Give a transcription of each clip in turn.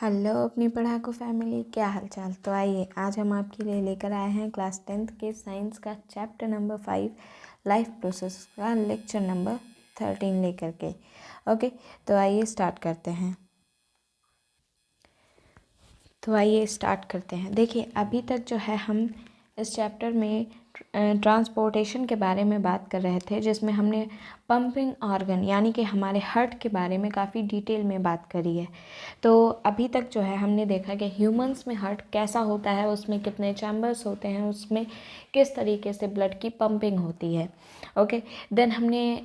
Hello अपनी पढ़ाकू family, क्या हाल चाल। तो आइए आज हम आपके लिए लेकर आए हैं क्लास 10th के साइंस का चैप्टर नंबर 5 लाइफ प्रोसेस का लेक्चर नंबर 13 लेकर के। ओके, तो आइए स्टार्ट करते हैं। देखिए, अभी तक जो है हम इस चैप्टर में ट्रांसपोर्टेशन के बारे में बात कर रहे थे, जिसमें हमने पंपिंग ऑर्गन यानी कि हमारे हार्ट के बारे में काफ़ी डिटेल में बात करी है। तो अभी तक जो है हमने देखा कि ह्यूमंस में हार्ट कैसा होता है, उसमें कितने चैम्बर्स होते हैं, उसमें किस तरीके से ब्लड की पंपिंग होती है। ओके, देन हमने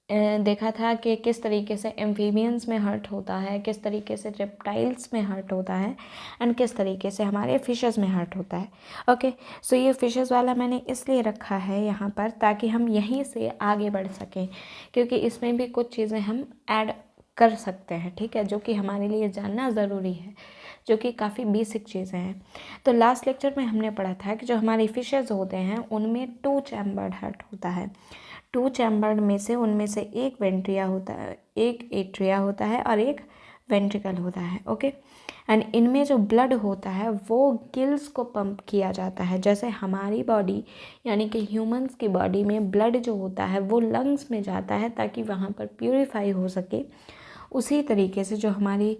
देखा था कि किस तरीके से एम्फीबियंस में हार्ट होता है, किस तरीके से रेप्टाइल्स में हार्ट होता है, एंड किस तरीके से हमारे फिशेस में हार्ट होता है। ओके, सो ये फिशेस वाला मैंने इसलिए रखा है यहाँ पर ताकि हम यहीं से आगे बढ़ सकें, क्योंकि इसमें भी कुछ चीज़ें हम ऐड कर सकते हैं, ठीक है, जो कि हमारे लिए जानना ज़रूरी है, जो कि काफ़ी बेसिक चीज़ें हैं। तो लास्ट लेक्चर में हमने पढ़ा था कि जो हमारी फिशेस होते हैं उनमें 2 चैम्बर्ड हार्ट होता है। 2 चैम्बर्ड में से उनमें से एक वेंट्रिया होता है, एक एट्रिया होता है और एक वेंट्रिकल होता है। ओके, एंड इनमें जो ब्लड होता है वो गिल्स को पंप किया जाता है। जैसे हमारी बॉडी यानी कि ह्यूमंस की बॉडी में ब्लड जो होता है वो लंग्स में जाता है ताकि वहाँ पर प्यूरिफाई हो सके, उसी तरीके से जो हमारी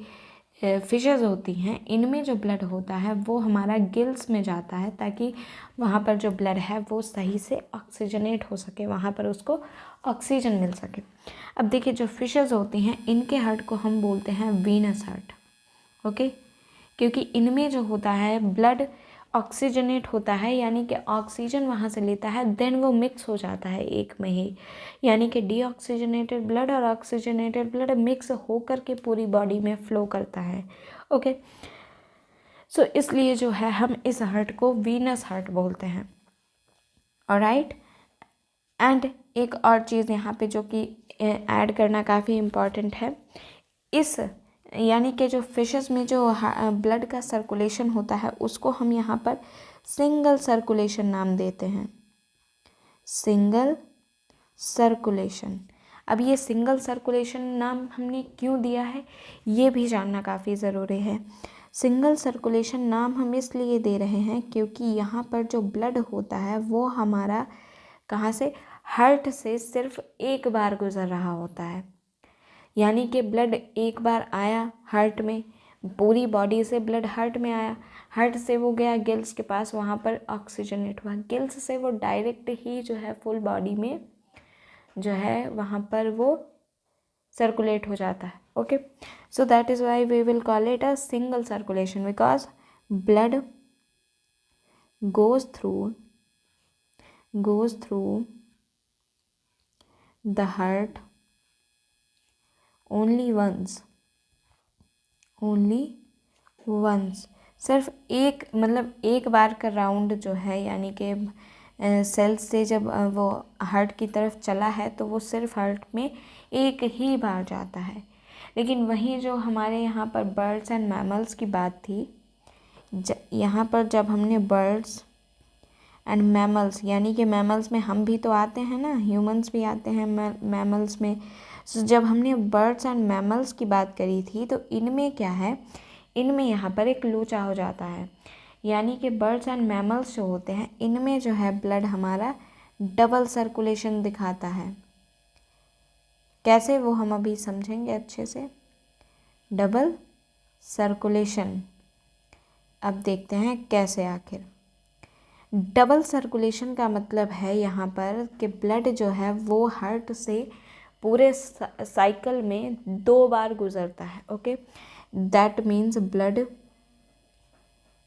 फिशेस होती हैं इनमें जो ब्लड होता है वो हमारा गिल्स में जाता है ताकि वहाँ पर जो ब्लड है वो सही से ऑक्सीजनेट हो सके, वहाँ पर उसको ऑक्सीजन मिल सके। अब देखिए, जो फिशेस होती हैं इनके हार्ट को हम बोलते हैं वीनस हार्ट। ओके, क्योंकि इनमें जो होता है ब्लड ऑक्सीजनेट होता है, यानी कि ऑक्सीजन वहाँ से लेता है, देन वो मिक्स हो जाता है एक में ही, यानी कि डीऑक्सीजनेटेड ब्लड और ऑक्सीजनेटेड ब्लड मिक्स होकर के पूरी बॉडी में फ्लो करता है। ओके, सो इसलिए जो है हम इस हार्ट को वीनस हार्ट बोलते हैं। ऑलराइट, एंड एक और चीज़ यहाँ पे जो कि ऐड करना काफ़ी इम्पॉर्टेंट है, इस यानी कि जो फिशेस में जो ब्लड का सर्कुलेशन होता है उसको हम यहाँ पर सिंगल सर्कुलेशन नाम देते हैं, सिंगल सर्कुलेशन। अब ये सिंगल सर्कुलेशन नाम हमने क्यों दिया है ये भी जानना काफ़ी ज़रूरी है। सिंगल सर्कुलेशन नाम हम इसलिए दे रहे हैं क्योंकि यहाँ पर जो ब्लड होता है वो हमारा कहाँ से, हार्ट से सिर्फ एक बार गुज़र रहा होता है, यानी कि ब्लड एक बार आया हार्ट में, पूरी बॉडी से ब्लड हार्ट में आया, हार्ट से वो गया गिल्स के पास, वहाँ पर ऑक्सीजनेट हुआ, गिल्स से वो डायरेक्ट ही जो है फुल बॉडी में जो है वहाँ पर वो सर्कुलेट हो जाता है। Okay, so that is why we will call it a single circulation, because blood goes through the heart only once, सिर्फ एक, मतलब एक बार का राउंड जो है, यानी कि सेल्स से जब वो हार्ट की तरफ चला है तो वो सिर्फ हार्ट में एक ही बार जाता है। लेकिन वहीं जो हमारे यहाँ पर बर्ड्स एंड मैमल्स की बात थी, यहाँ पर जब हमने बर्ड्स एंड मैमल्स, यानी कि मैमल्स में हम भी तो आते हैं ना, ह्यूमंस भी आते हैं मैमल्स में। जब हमने बर्ड्स एंड मैमल्स की बात करी थी तो इनमें क्या है, इनमें यहाँ पर एक लोचा हो जाता है, यानी कि बर्ड्स एंड मैमल्स जो होते हैं इनमें जो है ब्लड हमारा डबल सर्कुलेशन दिखाता है। कैसे, वो हम अभी समझेंगे अच्छे से। डबल सर्कुलेशन, अब देखते हैं कैसे। आखिर डबल सर्कुलेशन का मतलब है यहाँ पर कि ब्लड जो है वो हार्ट से पूरे साइकिल में 2 बार गुजरता है। Okay, that means blood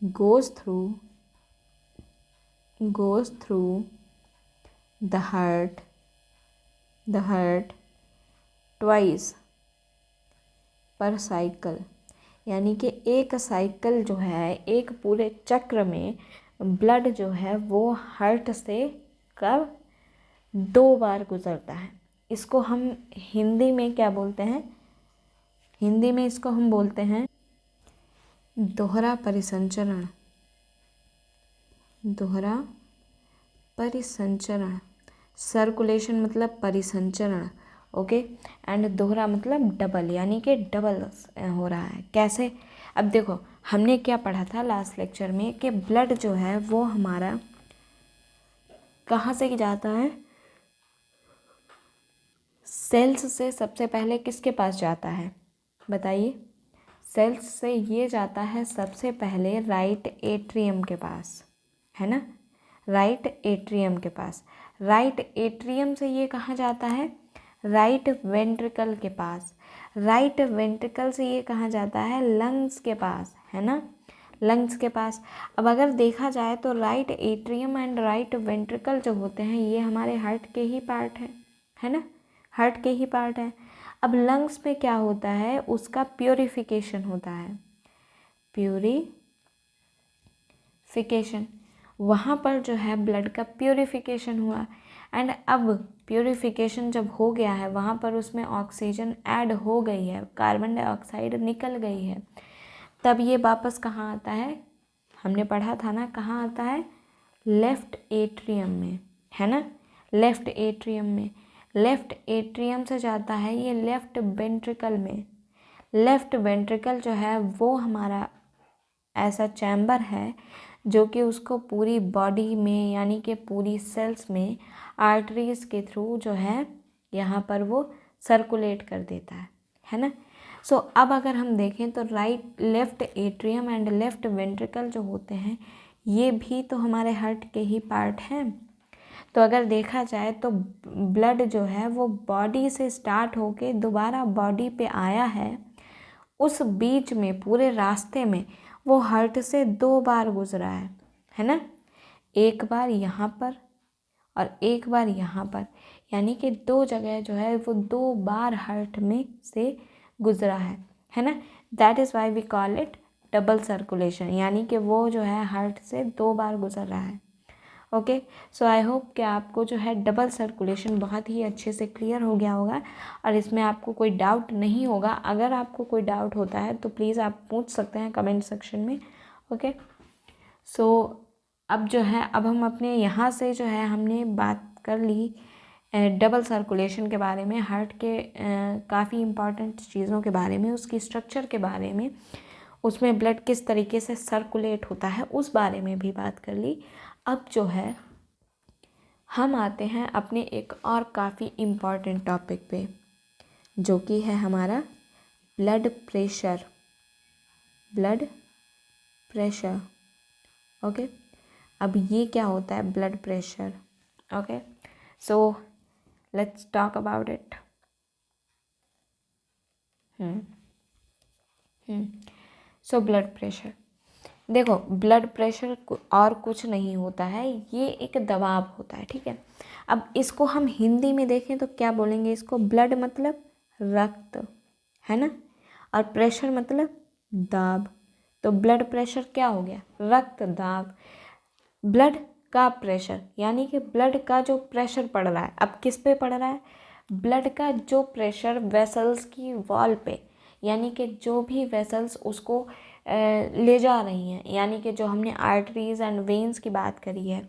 goes through the heart twice per cycle, यानी कि एक साइकिल जो है, एक पूरे चक्र में ब्लड जो है वो हार्ट से कब 2 बार गुजरता है। इसको हम हिंदी में क्या बोलते हैं, हिंदी में इसको हम बोलते हैं दोहरा परिसंचरण। सर्कुलेशन मतलब परिसंचरण। ओके, एंड दोहरा मतलब डबल, यानी कि डबल हो रहा है। कैसे, अब देखो हमने क्या पढ़ा था लास्ट लेक्चर में कि ब्लड जो है वो हमारा कहाँ से जाता है, सेल्स से सबसे पहले किसके पास जाता है बताइए। सेल्स से ये जाता है सबसे पहले राइट एट्रियम के पास, है ना, राइट एट्रियम के पास। राइट एट्रियम से ये कहाँ जाता है, राइट वेंट्रिकल के पास। राइट वेंट्रिकल से ये कहाँ जाता है, लंग्स के पास, है ना, लंग्स के पास। अब अगर देखा जाए तो right atrium and right ventricle जो होते हैं ये हमारे हार्ट के ही पार्ट है ना, हार्ट के ही पार्ट है। अब लंग्स में क्या होता है, उसका प्योरीफिकेशन होता है, प्योरीफिकेशन, वहाँ पर जो है ब्लड का प्योरीफिकेशन हुआ। एंड अब प्योरीफिकेशन जब हो गया है वहाँ पर उसमें ऑक्सीजन ऐड हो गई है, कार्बन डाइऑक्साइड निकल गई है, तब ये वापस कहाँ आता है, हमने पढ़ा था ना कहाँ आता है, लेफ्ट एट्रियम में, है ना, लेफ्ट एट्रियम में। लेफ्ट एट्रियम से जाता है ये लेफ्ट वेंट्रिकल में। लेफ्ट वेंट्रिकल जो है वो हमारा ऐसा चैम्बर है जो कि उसको पूरी बॉडी में यानी कि पूरी सेल्स में आर्टरीज के थ्रू जो है यहाँ पर वो सर्कुलेट कर देता है ना। सो अब अगर हम देखें तो right left atrium and left ventricle जो होते हैं ये भी तो हमारे हार्ट के ही पार्ट हैं। तो अगर देखा जाए तो ब्लड जो है वो बॉडी से स्टार्ट होके दोबारा बॉडी पे आया है, उस बीच में पूरे रास्ते में वो हार्ट से 2 बार गुजरा है ना, एक बार यहाँ पर और एक बार यहाँ पर, यानी कि 2 जगह जो है वो 2 बार हार्ट में से गुजरा है ना। That is why we call it double circulation, यानी कि वो जो है हार्ट से 2 बार गुजर रहा है। ओके, सो आई होप कि आपको जो है डबल सर्कुलेशन बहुत ही अच्छे से क्लियर हो गया होगा और इसमें आपको कोई डाउट नहीं होगा। अगर आपको कोई डाउट होता है तो प्लीज़ आप पूछ सकते हैं कमेंट सेक्शन में। ओके, सो अब जो है अब हम अपने यहाँ से जो है हमने बात कर ली डबल सर्कुलेशन के बारे में, हार्ट के काफ़ी इम्पॉर्टेंट चीज़ों के बारे में, उसकी स्ट्रक्चर के बारे में, उसमें ब्लड किस तरीके से सर्कुलेट होता है उस बारे में भी बात कर ली। अब जो है हम आते हैं अपने एक और काफ़ी इम्पॉर्टेंट टॉपिक पे जो कि है हमारा blood pressure. Blood pressure, okay. अब ये क्या होता है blood pressure, okay, so let's talk about it. So blood pressure, देखो ब्लड प्रेशर और कुछ नहीं होता है, ये एक दबाव होता है, ठीक है। अब इसको हम हिंदी में देखें तो क्या बोलेंगे, इसको ब्लड मतलब रक्त, है ना, और प्रेशर मतलब दाब। तो ब्लड प्रेशर क्या हो गया, रक्त दाब। ब्लड का प्रेशर यानी कि ब्लड का जो प्रेशर पड़ रहा है, अब किस पे पड़ रहा है, ब्लड का जो प्रेशर वेसल्स की वॉल पे, यानी कि जो भी वेसल्स उसको ले जा रही हैं, यानी कि जो हमने आर्टरीज़ एंड वेन्स की बात करी है,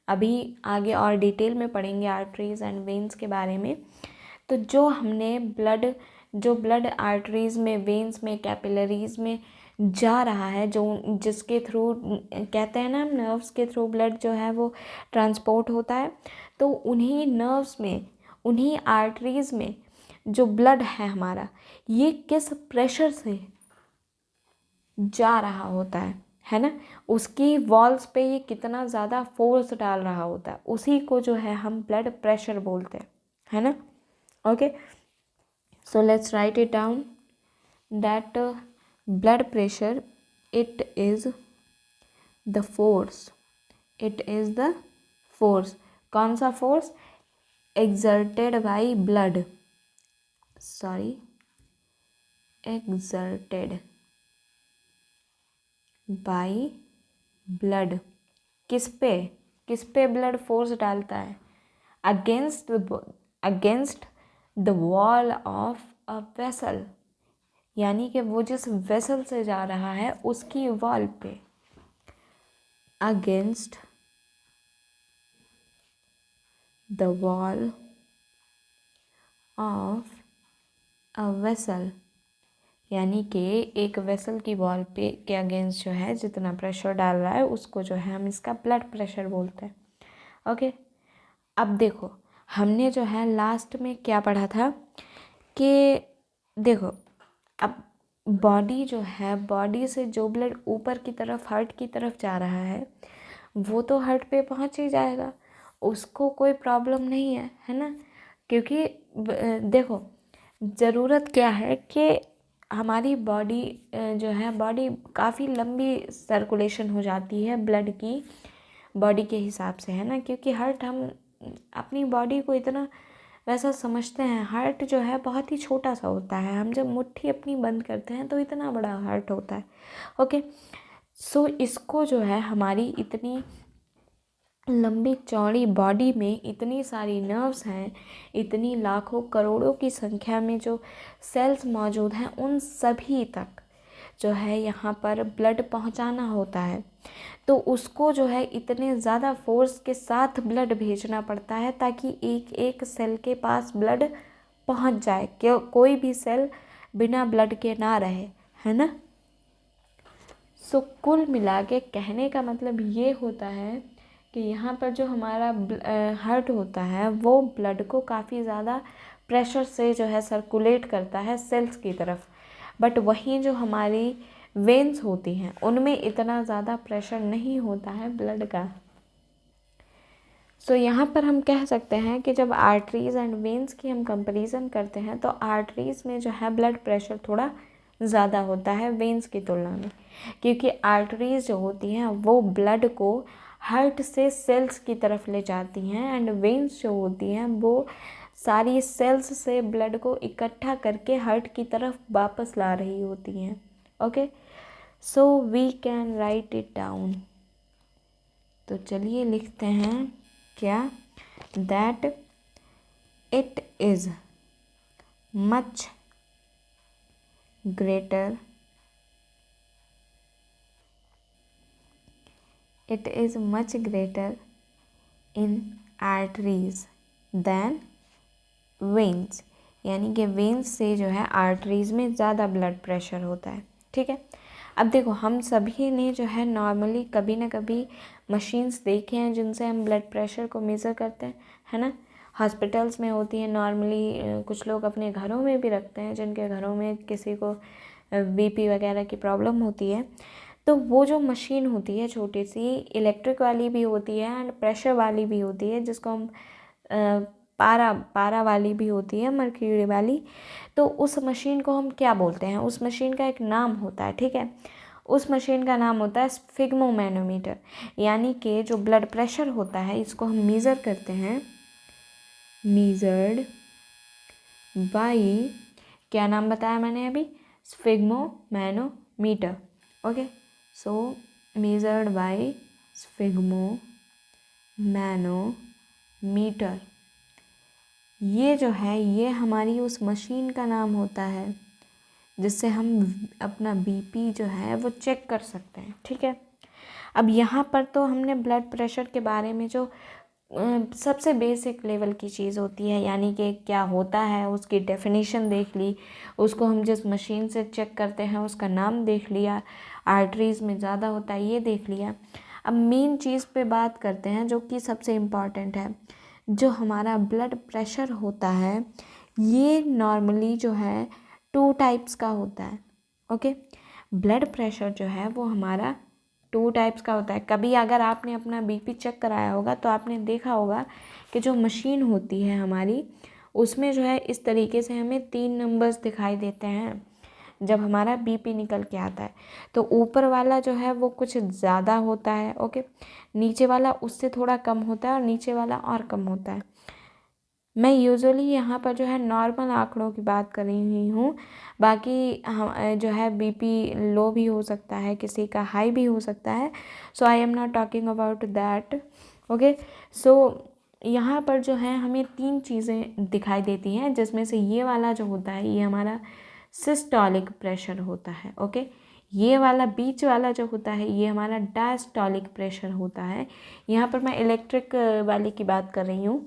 अभी आगे और डिटेल में पढ़ेंगे आर्टरीज़ एंड वेन्स के बारे में। तो जो हमने ब्लड आर्टरीज़ में, वेन्स में, कैपिलरीज़ में जा रहा है, जो जिसके थ्रू कहते हैं ना नर्व्स के थ्रू ब्लड जो है वो ट्रांसपोर्ट होता है, तो उन्हीं नर्व्स में, उन्हीं आर्टरीज़ में जो ब्लड है हमारा, ये किस प्रेशर से जा रहा होता है ना, उसकी वॉल्स पे ये कितना ज़्यादा फोर्स डाल रहा होता है, उसी को जो है हम ब्लड प्रेशर बोलते हैं, है ना। Okay, so let's write it down that blood pressure it is the force, it is the force, कौन सा force, exerted by blood, sorry, exerted by blood, किस पे ब्लड फोर्स डालता है, against the wall of a vessel, यानी कि वो जिस वेसल से जा रहा है उसकी वॉल पे, against the wall of a vessel, यानी कि एक वेसल की वॉल पे के अगेंस्ट जो है जितना प्रेशर डाल रहा है उसको जो है हम इसका ब्लड प्रेशर बोलते हैं। ओके, अब देखो हमने जो है लास्ट में क्या पढ़ा था कि देखो अब बॉडी जो है, बॉडी से जो ब्लड ऊपर की तरफ हार्ट की तरफ जा रहा है वो तो हार्ट पे पहुंच ही जाएगा, उसको कोई प्रॉब्लम नहीं है ना। क्योंकि देखो ज़रूरत क्या है कि हमारी बॉडी जो है, बॉडी काफ़ी लंबी सर्कुलेशन हो जाती है ब्लड की बॉडी के हिसाब से, है ना। क्योंकि हार्ट, हम अपनी बॉडी को इतना वैसा समझते हैं, हार्ट जो है बहुत ही छोटा सा होता है। हम जब मुट्ठी अपनी बंद करते हैं तो इतना बड़ा हार्ट होता है। ओके, सो इसको जो है हमारी इतनी लंबी चौड़ी बॉडी में इतनी सारी नर्व्स हैं, इतनी लाखों करोड़ों की संख्या में जो सेल्स मौजूद हैं, उन सभी तक जो है यहाँ पर ब्लड पहुँचाना होता है। तो उसको जो है इतने ज़्यादा फोर्स के साथ ब्लड भेजना पड़ता है ताकि एक एक सेल के पास ब्लड पहुँच जाए, कि कोई भी सेल बिना ब्लड के ना रहे, है ना। सो कुल मिला के कहने का मतलब ये होता है कि यहाँ पर जो हमारा हार्ट होता है वो ब्लड को काफ़ी ज़्यादा प्रेशर से जो है सर्कुलेट करता है सेल्स की तरफ। बट वहीं जो हमारी वेन्स होती हैं उनमें इतना ज़्यादा प्रेशर नहीं होता है ब्लड का। सो यहाँ पर हम कह सकते हैं कि जब आर्टरीज़ एंड वेन्स की हम कंपैरिजन करते हैं तो आर्टरीज़ में जो है ब्लड प्रेशर थोड़ा ज़्यादा होता है वेन्स की तुलना में, क्योंकि आर्टरीज़ जो होती हैं वो ब्लड को हार्ट से सेल्स की तरफ ले जाती हैं, एंड वेन्स जो होती हैं वो सारी सेल्स से ब्लड को इकट्ठा करके हार्ट की तरफ वापस ला रही होती हैं। Okay, so we can write it down. तो चलिए लिखते हैं क्या, that it is much greater, it is much greater in arteries than veins, यानी कि वेन्स से जो है आर्टरीज़ में ज़्यादा ब्लड प्रेशर होता है। ठीक है, अब देखो हम सभी ने जो है नॉर्मली कभी ना कभी मशीन्स देखे हैं जिनसे हम ब्लड प्रेशर को मेज़र करते हैं, है ना। हॉस्पिटल्स में होती है नॉर्मली, कुछ लोग अपने घरों में भी रखते हैं जिनके घरों में किसी को बीपी वगैरह की प्रॉब्लम होती है। तो वो जो मशीन होती है छोटी सी, इलेक्ट्रिक वाली भी होती है एंड प्रेशर वाली भी होती है, जिसको हम पारा वाली भी होती है, मर्क्यूरी वाली। तो उस मशीन को हम क्या बोलते हैं, उस मशीन का एक नाम होता है। ठीक है, उस मशीन का नाम होता है स्फिग्मोमैनोमीटर। यानी कि जो ब्लड प्रेशर होता है इसको हम मेज़र करते हैं, मेजर्ड बाई, क्या नाम बताया मैंने अभी, sphygmomanometer. Okay, so measured by sphygmomanometer, ये जो है ये हमारी उस मशीन का नाम होता है जिससे हम अपना बीपी जो है वो चेक कर सकते हैं। ठीक है, अब यहाँ पर तो हमने ब्लड प्रेशर के बारे में जो सबसे बेसिक लेवल की चीज़ होती है, यानी कि क्या होता है उसकी डेफिनेशन देख ली, उसको हम जिस मशीन से चेक करते हैं उसका नाम देख लिया, आर्टरीज़ में ज़्यादा होता है ये देख लिया। अब मेन चीज़ पे बात करते हैं जो कि सबसे इम्पॉर्टेंट है। जो हमारा ब्लड प्रेशर होता है ये नॉर्मली जो है 2 टाइप्स का होता है। ओके, ब्लड प्रेशर जो है वो हमारा 2 टाइप्स का होता है। कभी अगर आपने अपना बीपी चेक कराया होगा तो आपने देखा होगा कि जो मशीन होती है हमारी उसमें जो है इस तरीके से हमें 3 नंबर्स दिखाई देते हैं जब हमारा बीपी निकल के आता है। तो ऊपर वाला जो है वो कुछ ज़्यादा होता है, ओके, नीचे वाला उससे थोड़ा कम होता है और नीचे वाला और कम होता है। मैं यूजुअली यहाँ पर जो है नॉर्मल आंकड़ों की बात कर रही हूँ, बाकी हम जो है बीपी लो भी हो सकता है, किसी का हाई भी हो सकता है। So I am not talking about that. Okay, so यहाँ पर जो है हमें 3 चीज़ें दिखाई देती हैं जिसमें से ये वाला जो होता है ये हमारा सिस्टोलिक प्रेशर होता है। ओके, ये वाला बीच वाला जो होता है ये हमारा डायस्टोलिक प्रेशर होता है। यहाँ पर मैं इलेक्ट्रिक वाले की बात कर रही हूँ।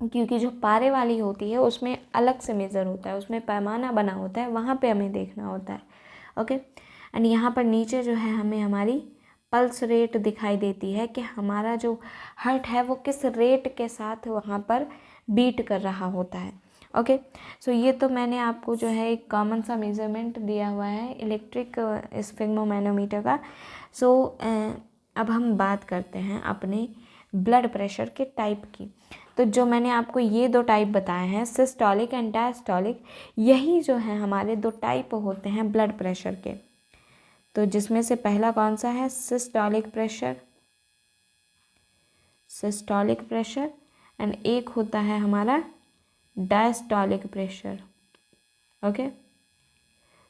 क्योंकि जो पारे वाली होती है उसमें अलग से मेज़र होता है, उसमें पैमाना बना होता है, वहाँ पे हमें देखना होता है। ओके, एंड यहाँ पर नीचे जो है हमें हमारी पल्स रेट दिखाई देती है कि हमारा जो हार्ट है वो किस रेट के साथ वहाँ पर बीट कर रहा होता है। ओके, सो ये तो मैंने आपको जो है एक कॉमन सा मेज़रमेंट दिया हुआ है इलेक्ट्रिक स्फिग्मोमैनोमीटर का। सो अब हम बात करते हैं अपने ब्लड प्रेशर के टाइप की। तो जो मैंने आपको ये दो टाइप बताए हैं, सिस्टोलिक एंड डायस्टोलिक, यही जो है हमारे दो टाइप होते हैं ब्लड प्रेशर के। तो जिसमें से पहला कौन सा है, systolic pressure, systolic pressure, and एक होता है हमारा डायस्टोलिक प्रेशर। ओके,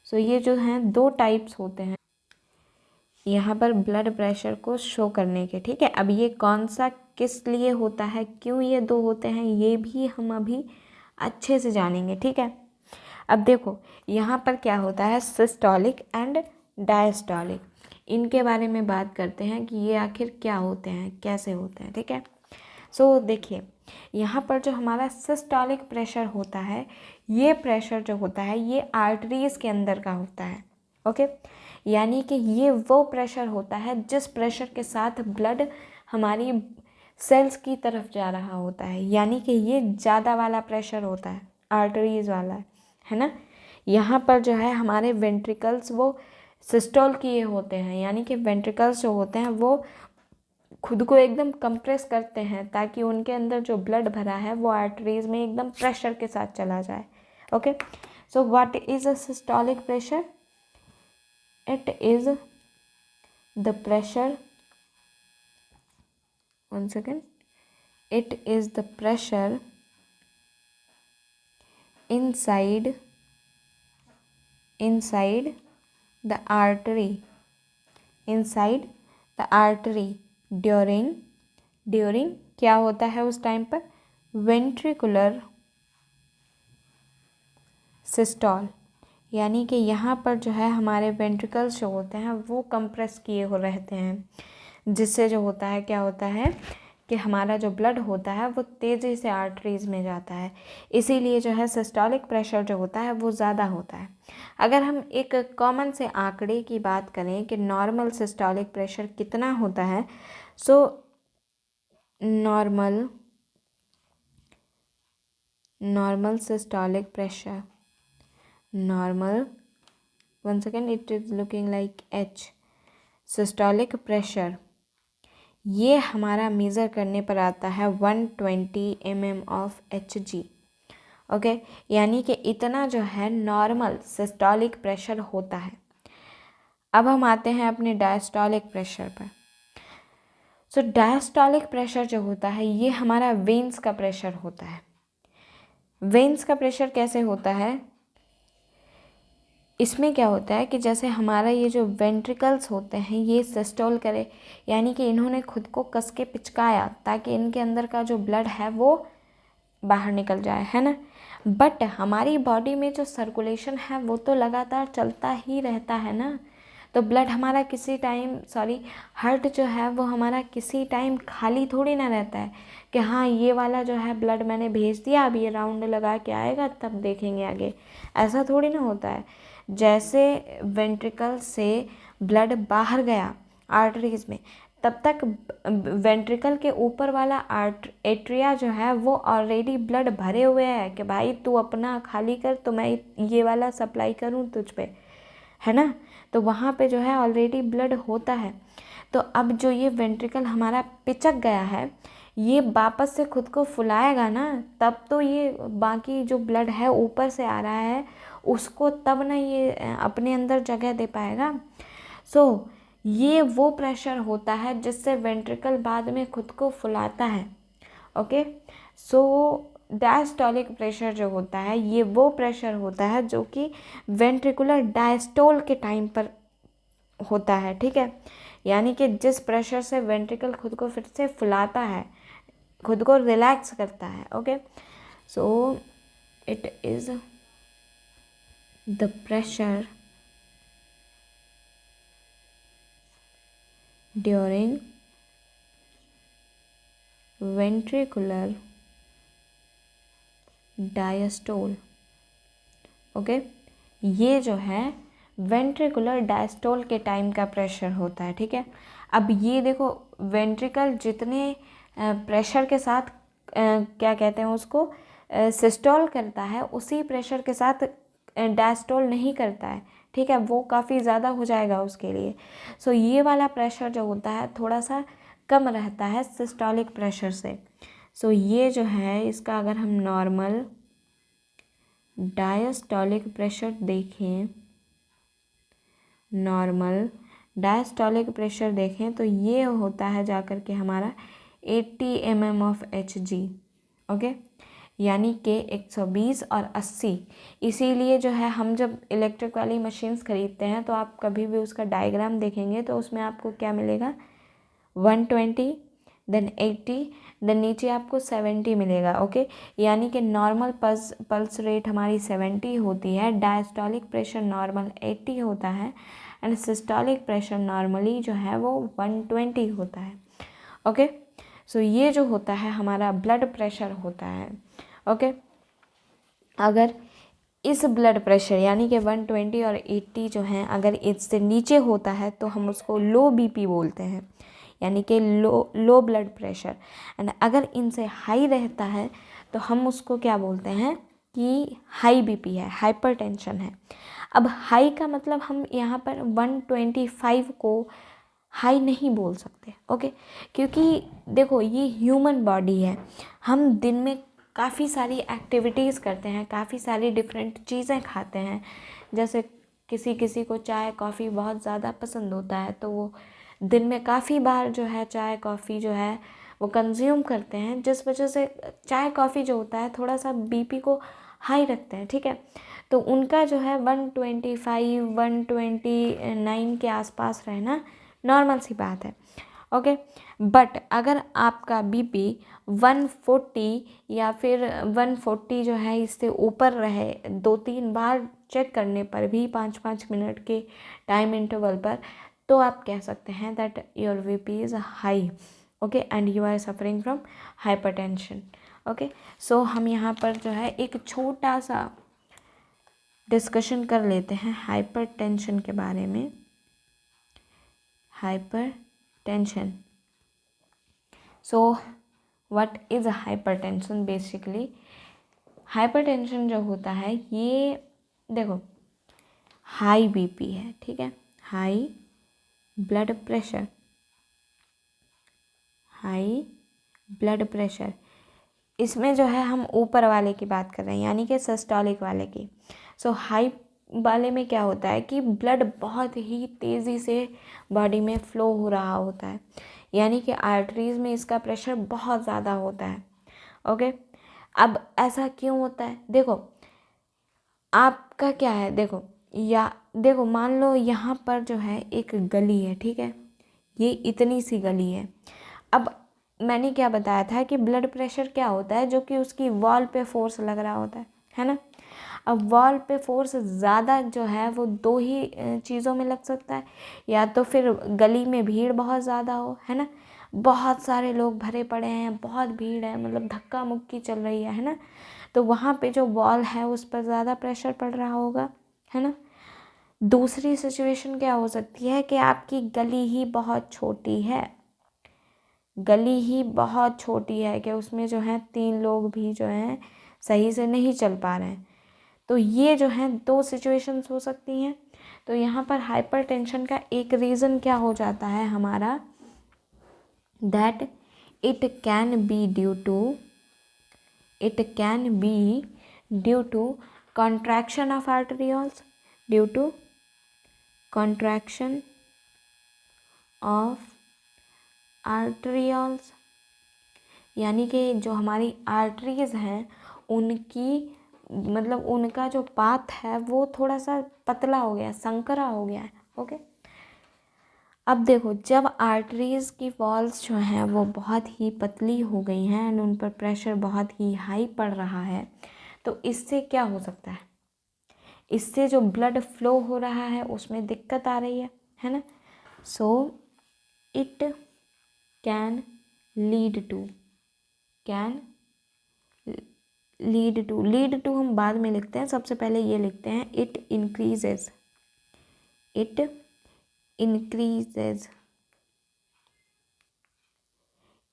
सो ये जो हैं दो टाइप्स होते हैं यहाँ पर ब्लड प्रेशर को शो करने के। ठीक है, अब ये कौन सा किस लिए होता है, क्यों ये दो होते हैं, ये भी हम अभी अच्छे से जानेंगे। ठीक है, अब देखो यहाँ पर क्या होता है, सिस्टोलिक एंड डायस्टोलिक, इनके बारे में बात करते हैं कि ये आखिर क्या होते हैं, कैसे होते हैं। ठीक है, सो देखिए यहाँ पर जो हमारा सिस्टोलिक प्रेशर होता है, ये प्रेशर जो होता है ये आर्टरीज़ के अंदर का होता है। ओके, यानी कि ये वो प्रेशर होता है जिस प्रेशर के साथ ब्लड हमारी सेल्स की तरफ जा रहा होता है, यानी कि ये ज़्यादा वाला प्रेशर होता है, आर्टरीज़ वाला है ना। यहाँ पर जो है हमारे वेंट्रिकल्स वो सिस्टोल किए होते हैं, यानी कि वेंट्रिकल्स जो होते हैं वो खुद को एकदम कंप्रेस करते हैं ताकि उनके अंदर जो ब्लड भरा है वो आर्टरीज में एकदम प्रेशर के साथ चला जाए। Okay, so what is a systolic pressure? It is the pressure, one second, it is the pressure inside the artery, inside the artery during क्या होता है उस टाइम पर, वेंट्रिकुलर सिस्टोल, यानी कि यहाँ पर जो है हमारे वेंट्रिकल्स जो होते हैं वो कंप्रेस किए हो रहते हैं, जिससे जो होता है क्या होता है कि हमारा जो ब्लड होता है वो तेज़ी से आर्टरीज़ में जाता है, इसीलिए जो है सिस्टोलिक प्रेशर जो होता है वो ज़्यादा होता है। अगर हम एक कॉमन से आंकड़े की बात करें कि नॉर्मल सिस्टोलिक प्रेशर कितना होता है, so normal systolic pressure, normal, one second, it is looking like H, systolic pressure ये हमारा मेज़र करने पर आता है 120 mm ऑफ Hg। ओके, यानी कि इतना जो है नॉर्मल सिस्टोलिक प्रेशर होता है। अब हम आते हैं अपने डायस्टोलिक प्रेशर पर। सो डायस्टोलिक प्रेशर जो होता है ये हमारा वेन्स का प्रेशर होता है। वेन्स का प्रेशर कैसे होता है, इसमें क्या होता है कि जैसे हमारा ये जो वेंट्रिकल्स होते हैं ये सिस्टोल करे, यानी कि इन्होंने खुद को कस के पिचकाया ताकि इनके अंदर का जो ब्लड है वो बाहर निकल जाए, है ना। बट हमारी बॉडी में जो सर्कुलेशन है वो तो लगातार चलता ही रहता है ना, तो ब्लड हमारा किसी टाइम, हार्ट जो है वो हमारा किसी टाइम खाली थोड़ी ना रहता है कि हाँ ये वाला जो है ब्लड मैंने भेज दिया, अब ये राउंड लगा के आएगा तब देखेंगे आगे, ऐसा थोड़ी ना होता है। जैसे वेंट्रिकल से ब्लड बाहर गया आर्टरीज में, तब तक वेंट्रिकल के ऊपर वाला एट्रिया जो है वो ऑलरेडी ब्लड भरे हुए है कि भाई तू अपना खाली कर तो मैं ये वाला सप्लाई करूँ तुझ पे, है ना। तो वहाँ पे जो है ऑलरेडी ब्लड होता है। तो अब जो ये वेंट्रिकल हमारा पिचक गया है ये वापस से खुद को फुलाएगा ना, तब तो ये बाकी जो ब्लड है ऊपर से आ रहा है उसको तब ना ये अपने अंदर जगह दे पाएगा। सो ये वो प्रेशर होता है जिससे वेंट्रिकल बाद में खुद को फुलाता है। ओके, सो डायस्टोलिक प्रेशर जो होता है ये वो प्रेशर होता है जो कि वेंट्रिकुलर डायस्टोल के टाइम पर होता है। ठीक है, यानी कि जिस प्रेशर से वेंट्रिकल खुद को फिर से फुलाता है, खुद को रिलैक्स करता है। Okay, so it is the pressure during ventricular diastole. Okay, ये जो है वेंट्रिकुलर डायस्टोल के टाइम का प्रेशर होता है। ठीक है, अब ये देखो वेंट्रिकल जितने प्रेशर के साथ क्या कहते हैं उसको सिस्टोल करता है, उसी प्रेशर के साथ डायस्टोल नहीं करता है। ठीक है, वो काफ़ी ज़्यादा हो जाएगा उसके लिए। सो ये वाला प्रेशर जो होता है थोड़ा सा कम रहता है सिस्टोलिक प्रेशर से। सो ये जो है इसका अगर हम नॉर्मल डायस्टोलिक प्रेशर देखें, नॉर्मल डायस्टोलिक प्रेशर देखें तो ये होता है जाकर के हमारा 80 mm ऑफ Hg। ओके, यानी कि 120 और 80। इसीलिए जो है हम जब इलेक्ट्रिक वाली मशीन्स ख़रीदते हैं तो आप कभी भी उसका डायग्राम देखेंगे तो उसमें आपको क्या मिलेगा, 120, देन 80, देन नीचे आपको 70 मिलेगा। ओके, यानी कि नॉर्मल पल्स रेट हमारी 70 होती है, डायस्टोलिक प्रेशर नॉर्मल 80 होता है एंड सिस्टोलिक प्रेशर नॉर्मली जो है वो 120 होता है। ओके, सो ये जो होता है हमारा ब्लड प्रेशर होता है। ओके, अगर इस ब्लड प्रेशर यानी कि 120 और 80 जो हैं अगर इससे नीचे होता है तो हम उसको लो बीपी बोलते हैं, यानी कि लो ब्लड प्रेशर। एंड अगर इनसे हाई रहता है तो हम उसको क्या बोलते हैं कि हाई बीपी है, हाइपरटेंशन है। अब हाई का मतलब हम यहाँ पर 125 को हाई नहीं बोल सकते। ओके, क्योंकि देखो ये ह्यूमन बॉडी है, हम दिन में काफ़ी सारी एक्टिविटीज़ करते हैं, काफ़ी सारी डिफरेंट चीज़ें खाते हैं। जैसे किसी किसी को चाय कॉफ़ी बहुत ज़्यादा पसंद होता है तो वो दिन में काफ़ी बार जो है चाय कॉफ़ी जो है वो कंज्यूम करते हैं, जिस वजह से चाय कॉफ़ी जो होता है थोड़ा सा बीपी को हाई रखते हैं। ठीक है, तो उनका जो है 125 129 के आसपास रहना नॉर्मल सी बात है। ओके, बट अगर आपका बीपी 140 या फिर 140 जो है इससे ऊपर रहे 2-3 बार चेक करने पर भी 5-5 मिनट के टाइम इंटरवल पर, तो आप कह सकते हैं that your BP is high. Okay, and you are suffering from hypertension. Okay, so हम यहाँ पर जो है एक छोटा सा डिस्कशन कर लेते हैं हाइपरटेंशन के बारे में। Hypertension, so what is hypertension? Basically hypertension जो होता है ये देखो हाई बीपी है। ठीक है, high blood pressure, high blood pressure, इसमें जो है हम ऊपर वाले की बात कर रहे हैं यानी कि सिस्टोलिक वाले की। सो हाई वाले में क्या होता है कि ब्लड बहुत ही तेज़ी से बॉडी में फ़्लो हो रहा होता है, यानी कि आर्टरीज़ में इसका प्रेशर बहुत ज़्यादा होता है। ओके, अब ऐसा क्यों होता है? देखो आपका क्या है, देखो मान लो यहाँ पर जो है एक गली है। ठीक है, ये इतनी सी गली है। अब मैंने क्या बताया था कि ब्लड प्रेशर क्या होता है, जो कि उसकी वॉल पे फोर्स लग रहा होता है ना। अब वॉल पे फोर्स ज़्यादा जो है वो दो ही चीज़ों में लग सकता है, या तो फिर गली में भीड़ बहुत ज़्यादा हो, है ना, बहुत सारे लोग भरे पड़े हैं, बहुत भीड़ है, मतलब धक्का मुक्की चल रही है ना, तो वहाँ पे जो वॉल है उस पर ज़्यादा प्रेशर पड़ रहा होगा, है ना। दूसरी सिचुएशन क्या हो सकती है कि आपकी गली ही बहुत छोटी है, गली ही बहुत छोटी है कि उसमें जो है 3 लोग भी जो हैं सही से नहीं चल पा रहे हैं। तो ये जो है 2 सिचुएशंस हो सकती हैं। तो यहाँ पर हाइपरटेंशन का एक रीज़न क्या हो जाता है हमारा, that it can be due to contraction of arterioles, due to contraction of arterioles, यानी कि जो हमारी आर्टरीज हैं उनकी मतलब उनका जो पाथ है वो थोड़ा सा पतला हो गया, संकरा हो गया है। ओके, अब देखो जब आर्टरीज की वॉल्स जो हैं वो बहुत ही पतली हो गई हैं एंड उन पर प्रेशर बहुत ही हाई पड़ रहा है, तो इससे क्या हो सकता है, इससे जो ब्लड फ्लो हो रहा है उसमें दिक्कत आ रही है ना। So it can lead lead to हम बाद में लिखते हैं, सबसे पहले ये लिखते हैं it increases, it increases,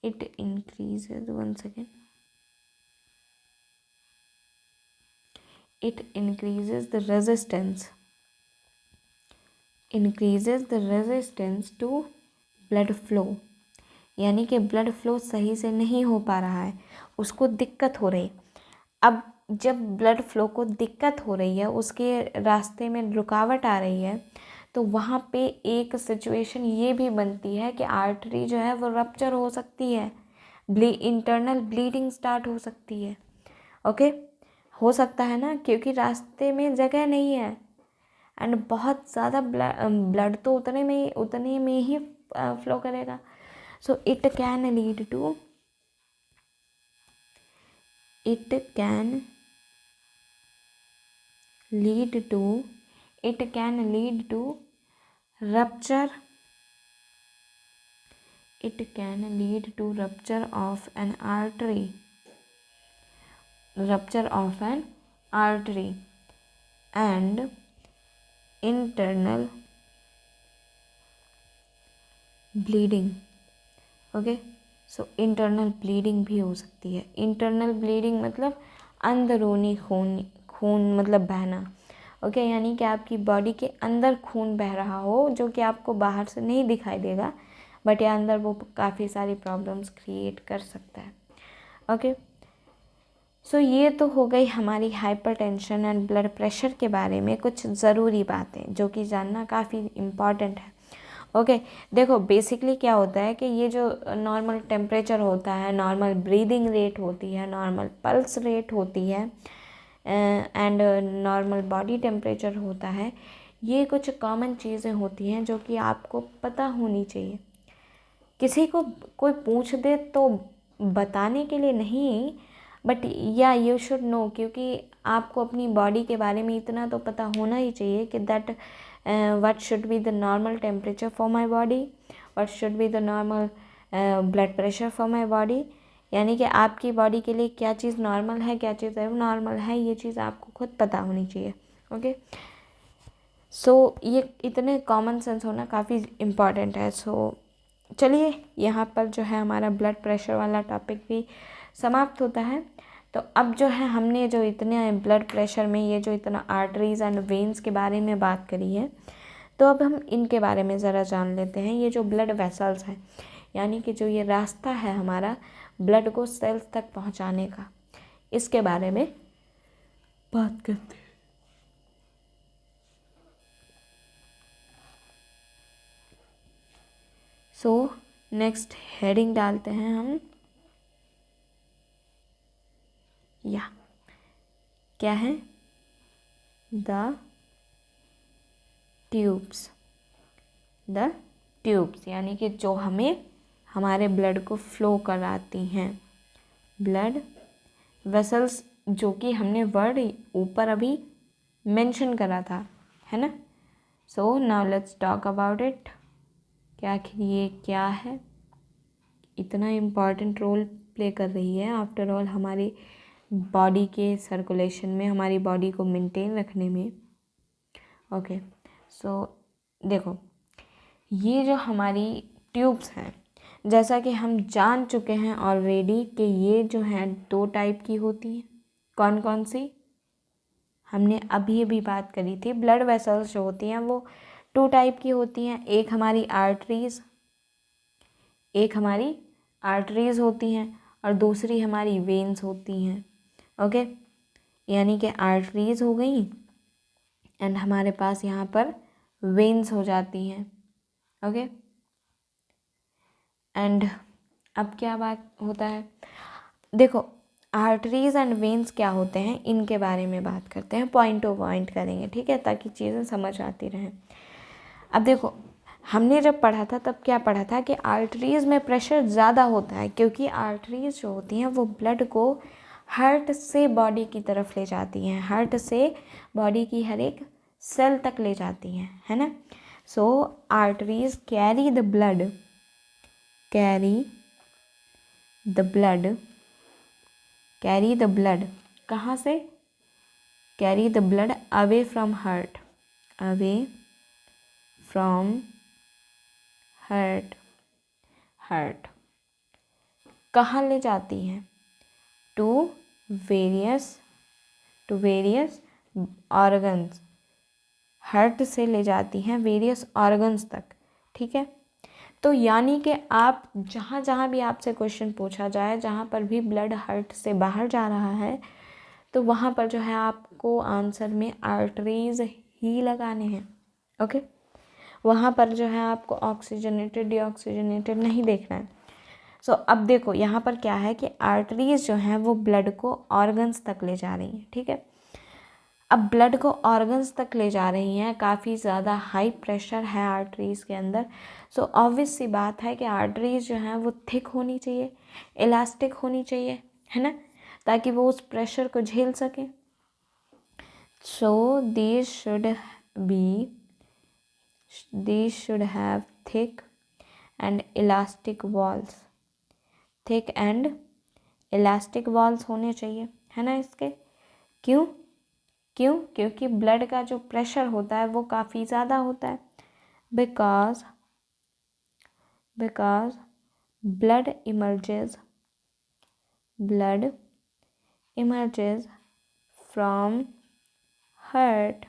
it increases, one second, it increases the resistance, increases the resistance to blood flow, यानी कि ब्लड फ्लो सही से नहीं हो पा रहा है, उसको दिक्कत हो रही। अब जब ब्लड फ्लो को दिक्कत हो रही है, उसके रास्ते में रुकावट आ रही है, तो वहाँ पे एक सिचुएशन ये भी बनती है कि आर्टरी जो है वो रप्चर हो सकती है, इंटरनल ब्लीडिंग स्टार्ट हो सकती है। ओके, हो सकता है ना, क्योंकि रास्ते में जगह नहीं है एंड बहुत ज़्यादा ब्लड तो उतने में ही फ्लो करेगा। So it can lead to, it can lead to, it can lead to rupture, it can lead to rupture of an artery, rupture of an artery and internal bleeding। Okay, so internal bleeding भी हो सकती है। Internal bleeding मतलब अंदरूनी खून मतलब बहना। Okay, यानी कि आपकी बॉडी के अंदर खून बह रहा हो, जो कि आपको बाहर से नहीं दिखाई देगा, बट या अंदर वो काफ़ी सारी प्रॉब्लम्स क्रिएट कर सकता है। ओके, सो ये तो हो गई हमारी हाइपरटेंशन एंड ब्लड प्रेशर के बारे में कुछ ज़रूरी बातें, जो कि जानना काफ़ी इम्पॉर्टेंट है। ओके, देखो बेसिकली क्या होता है कि ये जो नॉर्मल टेम्परेचर होता है, नॉर्मल ब्रीदिंग रेट होती है, नॉर्मल पल्स रेट होती है एंड नॉर्मल बॉडी टेम्परेचर होता है, ये कुछ कॉमन चीज़ें होती हैं जो कि आपको पता होनी चाहिए। किसी को कोई पूछ दे तो बताने के लिए नहीं, बट या यू शुड नो, क्योंकि आपको अपनी बॉडी के बारे में इतना तो पता होना ही चाहिए कि that what should be the normal temperature for my body, what should be the normal blood pressure for my body, यानी कि आपकी बॉडी के लिए क्या चीज़ नॉर्मल है, क्या चीज़ एबनॉर्मल है, ये चीज़ आपको खुद पता होनी चाहिए। ओके, सो ये इतने कॉमन सेंस होना काफ़ी इम्पॉर्टेंट है। सो चलिए, यहाँ पर जो है हमारा ब्लड प्रेशर वाला टॉपिक भी समाप्त होता है। तो अब जो है हमने जो इतने ब्लड प्रेशर में ये जो इतना आर्टरीज़ एंड वेन्स के बारे में बात करी है, तो अब हम इनके बारे में ज़रा जान लेते हैं। ये जो ब्लड वेसल्स हैं, यानी कि जो ये रास्ता है हमारा ब्लड को सेल्स तक पहुंचाने का, इसके बारे में बात करते हैं। सो नेक्स्ट हेडिंग डालते हैं हम, या क्या है, द ट्यूब्स, द ट्यूब्स, यानी कि जो हमें हमारे ब्लड को फ्लो कराती हैं, ब्लड वेसल्स, जो कि हमने वर्ड ऊपर अभी मेंशन करा था, है ना। So now let's talk about it, कि आखिर ये क्या है, इतना इम्पॉर्टेंट रोल प्ले कर रही है आफ्टर ऑल हमारी बॉडी के सर्कुलेशन में, हमारी बॉडी को मेंटेन रखने में। ओके, सो देखो, ये जो हमारी ट्यूब्स हैं, जैसा कि हम जान चुके हैं ऑलरेडी कि ये जो हैं 2 टाइप की होती हैं। कौन कौन सी? हमने अभी अभी बात करी थी, ब्लड वेसल्स जो होती हैं वो 2 टाइप की होती हैं। एक हमारी आर्टरीज़ होती हैं और दूसरी हमारी वेन्स होती हैं। ओके, यानी कि आर्टरीज़ हो गई एंड हमारे पास यहाँ पर वेन्स हो जाती हैं। ओके, एंड अब क्या बात होता है, देखो आर्टरीज़ एंड वेन्स क्या होते हैं, इनके बारे में बात करते हैं, पॉइंट टू पॉइंट करेंगे, ठीक है, ताकि चीज़ें समझ आती रहें। अब देखो, हमने जब पढ़ा था तब क्या पढ़ा था कि आर्टरीज़ में प्रेशर ज़्यादा होता है, क्योंकि आर्टरीज़ जो होती हैं वो ब्लड को हार्ट से बॉडी की तरफ ले जाती हैं, हार्ट से बॉडी की हर एक सेल तक ले जाती हैं, है ना। सो आर्टरीज़ कैरी द ब्लड कहाँ से? Carry the blood away from heart, away from heart, heart कहाँ ले जाती हैं? टू वेरियस ऑर्गन्स, हार्ट से ले जाती हैं वेरियस ऑर्गन्स तक। ठीक है, तो यानी कि आप जहाँ जहाँ भी आपसे क्वेश्चन पूछा जाए, जहाँ पर भी ब्लड हार्ट से बाहर जा रहा है, तो वहाँ पर जो है आपको आंसर में आर्टरीज ही लगाने हैं। ओके, वहाँ पर जो है आपको ऑक्सीजनेटेड डीऑक्सीजनेटेड नहीं देखना है। सो अब देखो यहाँ पर क्या है कि आर्टरीज जो हैं वो ब्लड को ऑर्गन्स तक ले जा रही हैं। ठीक है, अब ब्लड को ऑर्गन्स तक ले जा रही हैं, काफ़ी ज़्यादा हाई प्रेशर है आर्टरीज़ के अंदर। सो ऑब्वियस सी बात है कि आर्टरीज़ जो हैं वो थिक होनी चाहिए, इलास्टिक होनी चाहिए, है ना, ताकि वो उस प्रेशर को झेल सकें। सो these should have thick and elastic walls, thick and elastic walls होने चाहिए, है ना इसके। क्यों? क्योंकि ब्लड का जो प्रेशर होता है वो काफ़ी ज़्यादा होता है। Because blood emerges from heart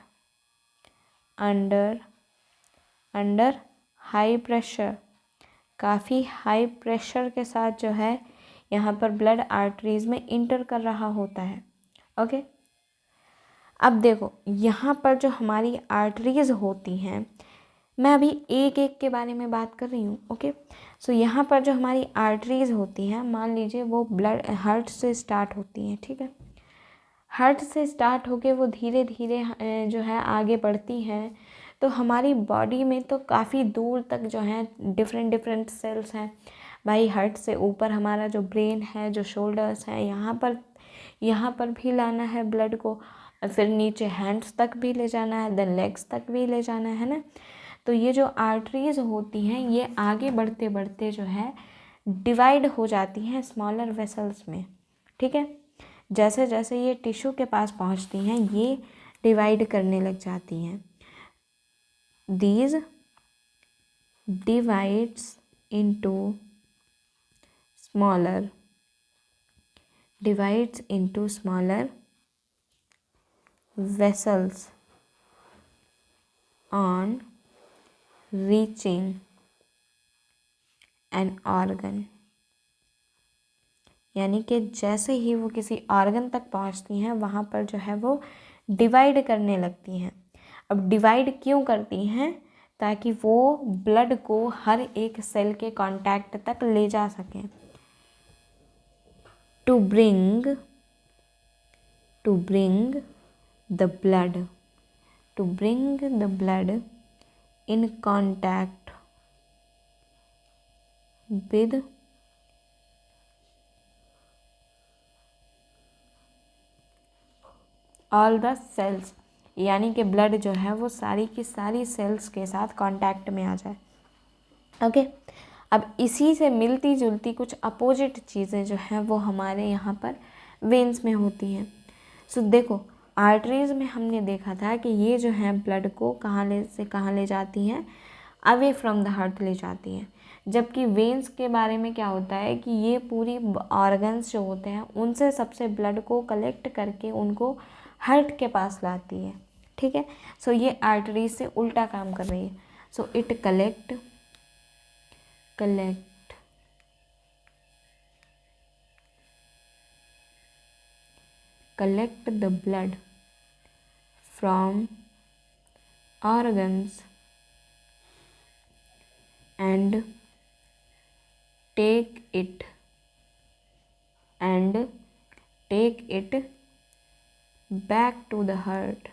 under high pressure, काफ़ी हाई प्रेशर के साथ जो है यहाँ पर ब्लड आर्टरीज में इंटर कर रहा होता है। ओके, अब देखो यहाँ पर जो हमारी आर्टरीज होती हैं, मैं अभी एक एक के बारे में बात कर रही हूँ। ओके, सो यहाँ पर जो हमारी आर्टरीज होती हैं, मान लीजिए वो ब्लड हार्ट से स्टार्ट होती हैं। ठीक है, हार्ट से स्टार्ट होके वो धीरे धीरे जो है आगे बढ़ती हैं, तो हमारी बॉडी में तो काफ़ी दूर तक जो है डिफरेंट सेल्स हैं भाई। हार्ट से ऊपर हमारा जो ब्रेन है, जो शोल्डर्स हैं, यहाँ पर भी लाना है ब्लड को, फिर नीचे हैंड्स तक भी ले जाना है, देन लेग्स तक भी ले जाना है ना। तो ये जो आर्टरीज होती हैं ये आगे बढ़ते बढ़ते जो है डिवाइड हो जाती हैं स्मॉलर वेसल्स में। ठीक है, जैसे जैसे ये टिश्यू के पास पहुंचती हैं ये डिवाइड करने लग जाती हैं। These divides into smaller vessels on reaching an organ, यानी कि जैसे ही वो किसी ऑर्गन तक पहुंचती हैं वहाँ पर जो है वो डिवाइड करने लगती हैं। अब डिवाइड क्यों करती हैं? ताकि वो ब्लड को हर एक सेल के कांटेक्ट तक ले जा सकें। To bring the blood in contact with all the cells, यानी कि ब्लड जो है वो सारी की सारी सेल्स के साथ कांटेक्ट में आ जाए। ओके, अब इसी से मिलती जुलती कुछ अपोजिट चीज़ें जो हैं वो हमारे यहाँ पर वेन्स में होती हैं। सो देखो आर्टरीज में हमने देखा था कि ये जो है ब्लड को कहाँ ले जाती हैं, अवे फ्रॉम द हार्ट ले जाती हैं। जबकि वेन्स के बारे में क्या होता है कि ये पूरी ऑर्गन्स जो होते हैं उनसे सबसे ब्लड को कलेक्ट करके उनको हार्ट के पास लाती है। ठीक है, सो ये आर्टरीज से उल्टा काम कर रही है। So it collect the blood from organs and take it back to the heart,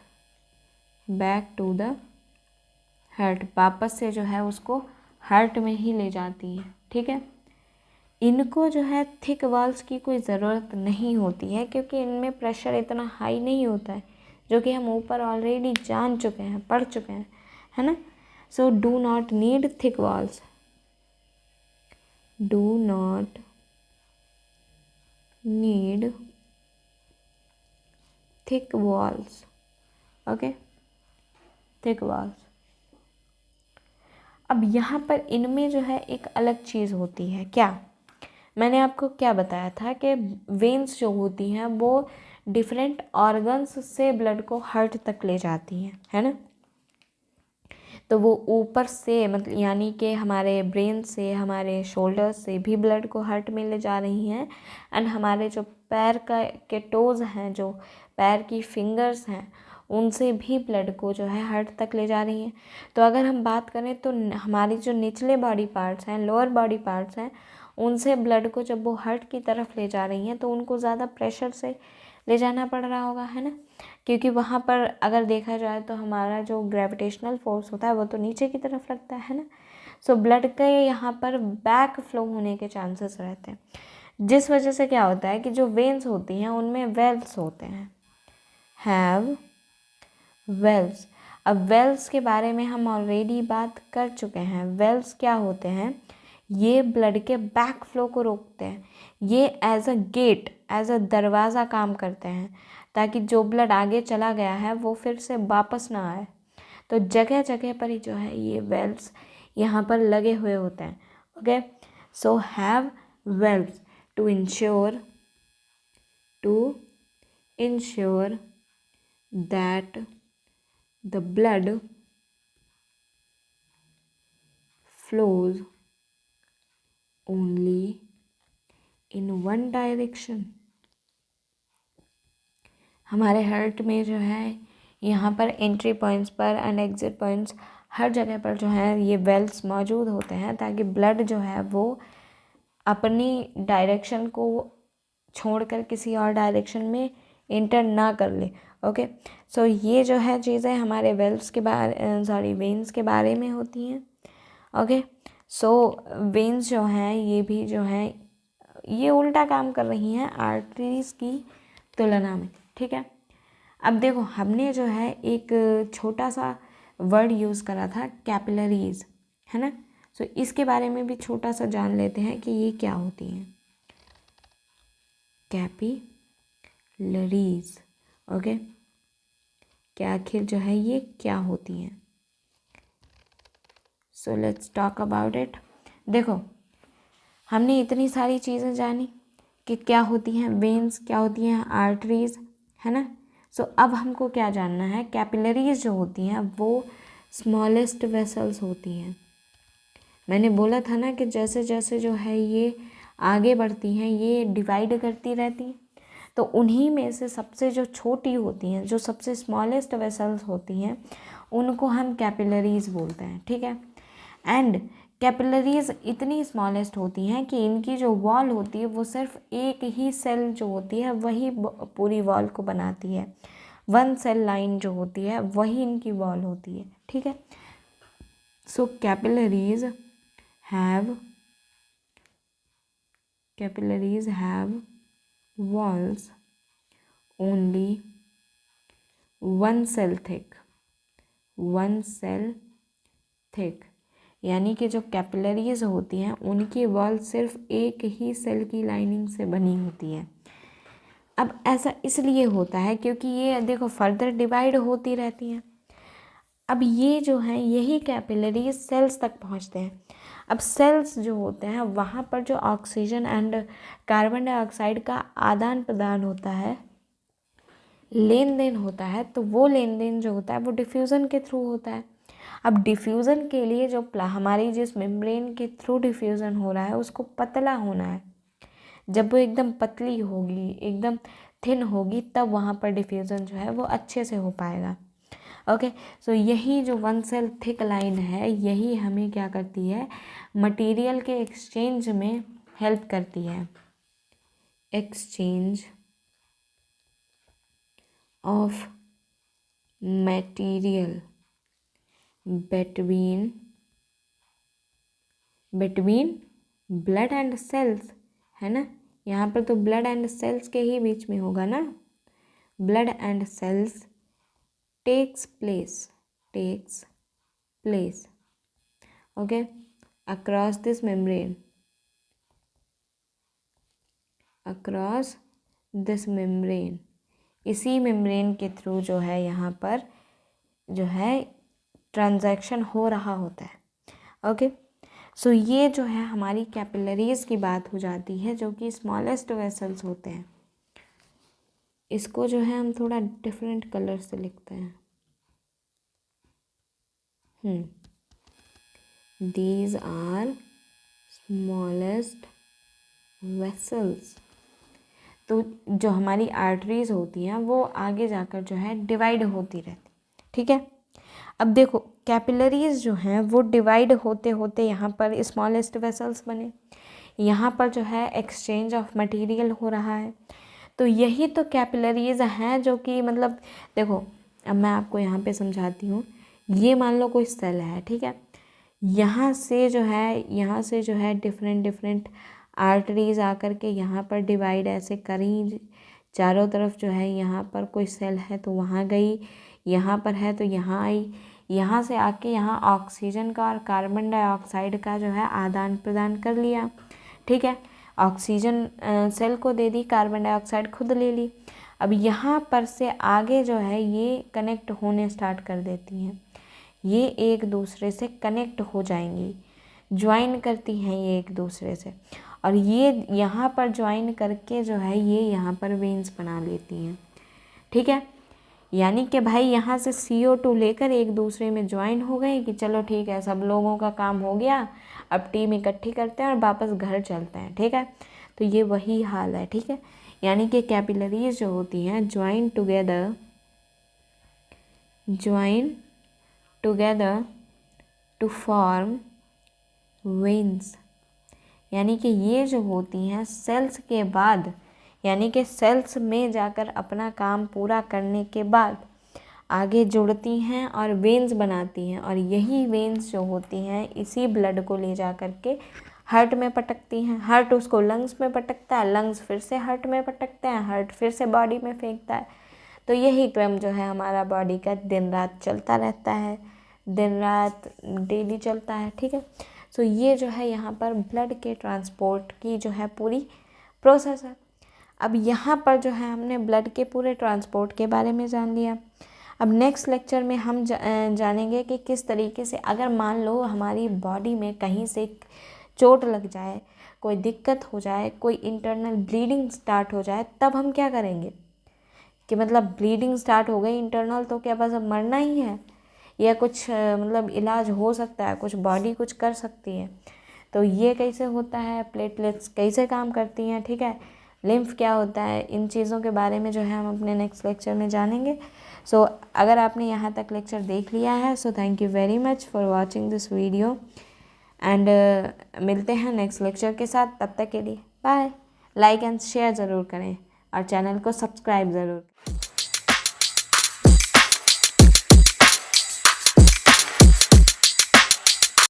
वापस से जो है उसको हार्ट में ही ले जाती है। ठीक है, इनको जो है थिक वॉल्स की कोई ज़रूरत नहीं होती है क्योंकि इनमें प्रेशर इतना हाई नहीं होता है, जो कि हम ऊपर ऑलरेडी जान चुके हैं, पढ़ चुके हैं, है ना। So do not need thick walls, thick walls, okay, thick walls. अब यहाँ पर इनमें जो है एक अलग चीज़ होती है, क्या? मैंने आपको क्या बताया था कि वेन्स जो होती हैं वो डिफरेंट ऑर्गन्स से ब्लड को हार्ट तक ले जाती हैं, है ना। तो वो ऊपर से मतलब यानी कि हमारे ब्रेन से, हमारे शोल्डर से भी ब्लड को हार्ट में ले जा रही हैं, एंड हमारे जो पैर के टोज़ हैं, जो पैर की फिंगर्स हैं, उनसे भी ब्लड को जो है हार्ट तक ले जा रही हैं। तो अगर हम बात करें तो हमारी जो निचले बॉडी पार्ट्स हैं, लोअर बॉडी पार्ट्स हैं, उनसे ब्लड को जब वो हार्ट की तरफ ले जा रही हैं तो उनको ज़्यादा प्रेशर से ले जाना पड़ रहा होगा, है ना, क्योंकि वहाँ पर अगर देखा जाए तो हमारा जो ग्रेविटेशनल फोर्स होता है वो तो नीचे की तरफ लगता है ना। सो ब्लड के यहाँ पर बैक फ्लो होने के चांसेस रहते हैं, जिस वजह से क्या होता है कि जो वेन्स होती हैं उनमें वेल्व्स होते हैं, हैव वेल्व्स। अब वेल्व्स के बारे में हम ऑलरेडी बात कर चुके हैं। वेल्व्स क्या होते हैं? ये ब्लड के बैक फ्लो को रोकते हैं। ये as a gate, as a दरवाज़ा काम करते हैं, ताकि जो ब्लड आगे चला गया है वो फिर से वापस ना आए। तो जगह जगह पर ही जो है ये वेल्व्स यहाँ पर लगे हुए होते हैं, okay. So have valves to ensure that the blood flows only in one direction। हमारे हार्ट में जो है यहाँ पर एंट्री पॉइंट्स पर एंड एग्जिट पॉइंट्स हर जगह पर जो है ये वेल्व्स मौजूद होते हैं, ताकि ब्लड जो है वो अपनी डायरेक्शन को छोड़कर किसी और डायरेक्शन में इंटर ना कर ले, ओके। सो ये जो है चीज़ें हमारे वेल्व्स के बारे वेन्स के बारे में होती हैं, ओके। सो वेन्स जो हैं ये भी जो हैं ये उल्टा काम कर रही हैं आर्टरीज की तुलना में, ठीक है। अब देखो हमने जो है एक छोटा सा वर्ड यूज़ करा था कैपिलरीज, है ना। सो इसके बारे में भी छोटा सा जान लेते हैं कि ये क्या होती हैं, कैपिलरीज, ओके। क्या आखिर जो है ये क्या होती हैं? So let's talk about it. देखो हमने इतनी सारी चीज़ें जानी कि क्या होती हैं वेन्स, क्या होती हैं आर्टरीज, है ना। सो अब हमको क्या जानना है, कैपिलरीज जो होती हैं वो स्मॉलेस्ट वेसल्स होती हैं। मैंने बोला था ना कि जैसे जैसे जो है ये आगे बढ़ती हैं ये डिवाइड करती रहती हैं, तो उन्हीं में से सबसे जो छोटी होती हैं, जो सबसे स्मॉलेस्ट वेसल्स होती हैं, उनको हम कैपिलरीज बोलते हैं, ठीक है। एंड कैपिलरीज इतनी स्मॉलेस्ट होती हैं कि इनकी जो वॉल होती है वो सिर्फ एक ही सेल जो होती है वही पूरी वॉल को बनाती है। वन सेल लाइन जो होती है वही इनकी वॉल होती है, ठीक है। So capillaries have walls only one cell thick, यानी कि जो कैपिलरीज होती हैं उनकी वॉल सिर्फ एक ही सेल की लाइनिंग से बनी होती है। अब ऐसा इसलिए होता है क्योंकि ये देखो फर्दर डिवाइड होती रहती हैं। अब ये जो है यही कैपिलरीज सेल्स तक पहुंचते हैं। अब सेल्स जो होते हैं वहाँ पर जो ऑक्सीजन एंड कार्बन डाइऑक्साइड का आदान प्रदान होता है, लेन देन होता है, तो वो लेन देन जो होता है वो डिफ्यूज़न के थ्रू होता है। अब डिफ्यूज़न के लिए जो हमारी जिस मेम्ब्रेन के थ्रू डिफ्यूज़न हो रहा है उसको पतला होना है। जब वो एकदम पतली होगी, एकदम थिन होगी, तब वहाँ पर डिफ्यूज़न जो है वो अच्छे से हो पाएगा, ओके। सो यही जो वन सेल थिक लाइन है यही हमें क्या करती है, मटेरियल के एक्सचेंज में हेल्प करती है। Exchange of material between blood and cells, है ना। यहाँ पर तो ब्लड एंड सेल्स के ही बीच में होगा ना। Blood and cells takes place okay across this membrane इसी मेम्ब्रेन के थ्रू जो है यहाँ पर जो है ट्रांजैक्शन हो रहा होता है। ओके, सो ये जो है हमारी कैपिलरीज की बात हो जाती है, जो कि स्मॉलेस्ट वेसल्स होते हैं। इसको जो है हम थोड़ा डिफरेंट कलर से लिखते हैं। These are smallest vessels. तो जो हमारी आर्टरीज होती हैं वो आगे जाकर जो है डिवाइड होती रहती, ठीक है। अब देखो कैपिलरीज जो हैं वो डिवाइड होते होते यहाँ पर स्मॉलेस्ट वेसल्स बने, यहाँ पर जो है एक्सचेंज ऑफ मटेरियल हो रहा है। तो यही तो कैपिलरीज हैं जो कि मतलब देखो, अब मैं आपको यहाँ पे समझाती हूँ। ये मान लो कोई सेल है, ठीक है। यहाँ से जो है डिफरेंट आर्टरीज आकर के यहाँ पर डिवाइड ऐसे करी चारों तरफ जो है। यहाँ पर कोई सेल है तो वहाँ गई, यहाँ पर है तो यहाँ आई, यहाँ से आके यहाँ ऑक्सीजन का और कार्बन डाइऑक्साइड का जो है आदान प्रदान कर लिया, ठीक है। ऑक्सीजन सेल को दे दी, कार्बन डाइऑक्साइड खुद ले ली। अब यहाँ पर से आगे जो है ये कनेक्ट होने स्टार्ट कर देती हैं, ये एक दूसरे से कनेक्ट हो जाएंगी, ज्वाइन करती हैं ये एक दूसरे से, और ये यहाँ पर ज्वाइन करके जो है ये यहाँ पर वेन्स बना लेती हैं, ठीक है। यानी कि भाई यहाँ से CO2 लेकर एक दूसरे में ज्वाइन हो गए कि चलो ठीक है, सब लोगों का काम हो गया, अब टीम इकट्ठी करते हैं और वापस घर चलते हैं, ठीक है। तो ये वही हाल है, ठीक है। यानी कि कैपिलरीज जो होती हैं join together to form veins. यानी कि ये जो होती हैं सेल्स के बाद, यानी कि सेल्स में जाकर अपना काम पूरा करने के बाद आगे जुड़ती हैं और वेन्स बनाती हैं, और यही वेन्स जो होती हैं इसी ब्लड को ले जा कर के हार्ट में पटकती हैं, हार्ट उसको लंग्स में पटकता है, लंग्स फिर से हार्ट में पटकते हैं, हार्ट फिर से बॉडी में फेंकता है। तो यही क्रम जो है हमारा बॉडी का दिन रात चलता रहता है, दिन रात डेली चलता है, ठीक है। सो ये जो है यहाँ पर ब्लड के ट्रांसपोर्ट की जो है पूरी प्रोसेस है। अब यहाँ पर जो है हमने ब्लड के पूरे ट्रांसपोर्ट के बारे में जान लिया। अब नेक्स्ट लेक्चर में हम जानेंगे कि किस तरीके से अगर मान लो हमारी बॉडी में कहीं से चोट लग जाए, कोई दिक्कत हो जाए, कोई इंटरनल ब्लीडिंग स्टार्ट हो जाए, तब हम क्या करेंगे। कि मतलब ब्लीडिंग स्टार्ट हो गई इंटरनल तो क्या बस अब मरना ही है, या कुछ मतलब इलाज हो सकता है, कुछ बॉडी कुछ कर सकती है। तो ये कैसे होता है, प्लेटलेट्स कैसे काम करती हैं, ठीक है, लिम्फ क्या होता है, इन चीज़ों के बारे में जो है हम अपने नेक्स्ट लेक्चर में जानेंगे। सो अगर आपने यहाँ तक लेक्चर देख लिया है so thank you very much for watching this video, and मिलते हैं नेक्स्ट लेक्चर के साथ। तब तक के लिए बाय। लाइक एंड शेयर ज़रूर करें और चैनल को सब्सक्राइब ज़रूर।